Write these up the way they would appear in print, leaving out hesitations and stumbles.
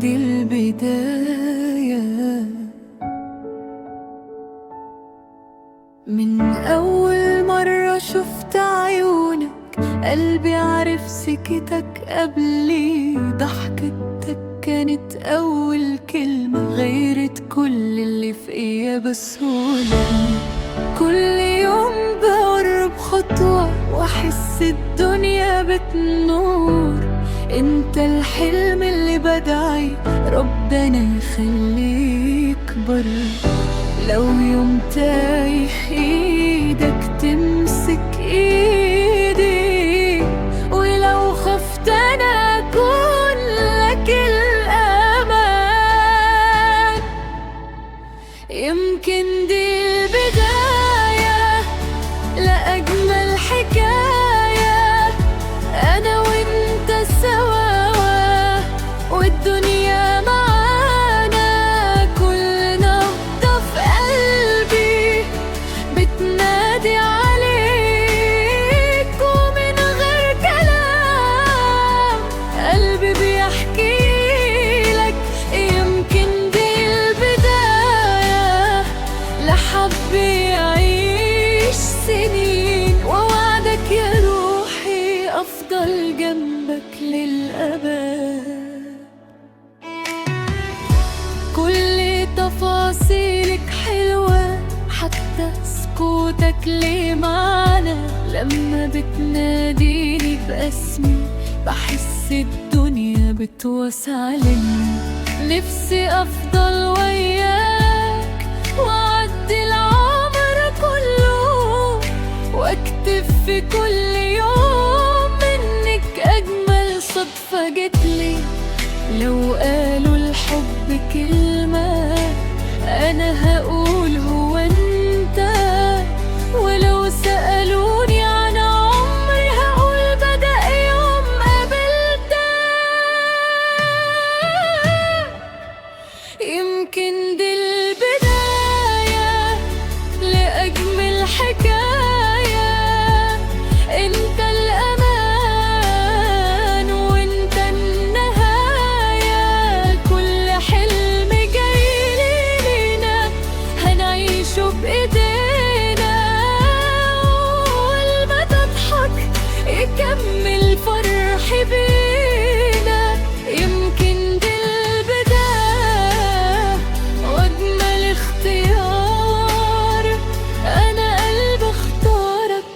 دي البداية. من أول مرة شفت عيونك قلبي عرف سكتك قبلي، ضحكتك كانت أول كلمة غيرت كل اللي فيا بسهولة. كل يوم بقرب خطوة وأحس الدنيا بتنور، انت الحلم اللي بدعي ربنا يخليه يكبر. لو يوم تايه ايدك تمسك ايدي، ولو خفت انا اكون لك الامان. يمكن دي البداية لأجمل حكاية، انا وانت سوا والدنيا معانا. كل نبضة في قلبي بتنادي عليك، ومن غير كلام قلبي بيحكي لك. يمكن دي البداية لحب يعيش سنين، ووعدك يا روحي أفضل جنبك للأبد. كل تفاصيلك حلوة حتى سكوتك ليه معنى، لما بتناديني باسمي بحس الدنيا بتوسع لي. نفسي أفضل وياك وأعدي العمر كله، وأكتب في كل يوم منك أجمل صدفة جتلي. لو قالوا الحب كلمة أنا هقول هو أنت، ولو سألوني عن عمري هقول بدأ يوم قابلتك. يمكن دي البداية لأجمل حكاية، أنت الأمان وأنت النهاية. كل حلم جاي لينا هنعيشه بإيدينا، أول ما تضحك يكمل فرحي بينا. يمكن دي البداية وأجمل اختيار، أنا قلبي اختارك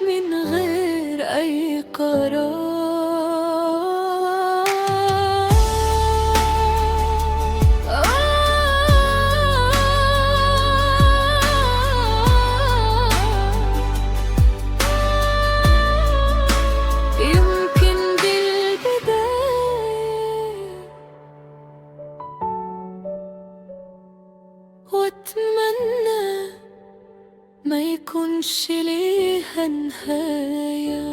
من غير أي قرار. يمكن دي البداية، وأتمنى ما يكونش ليها نهاية.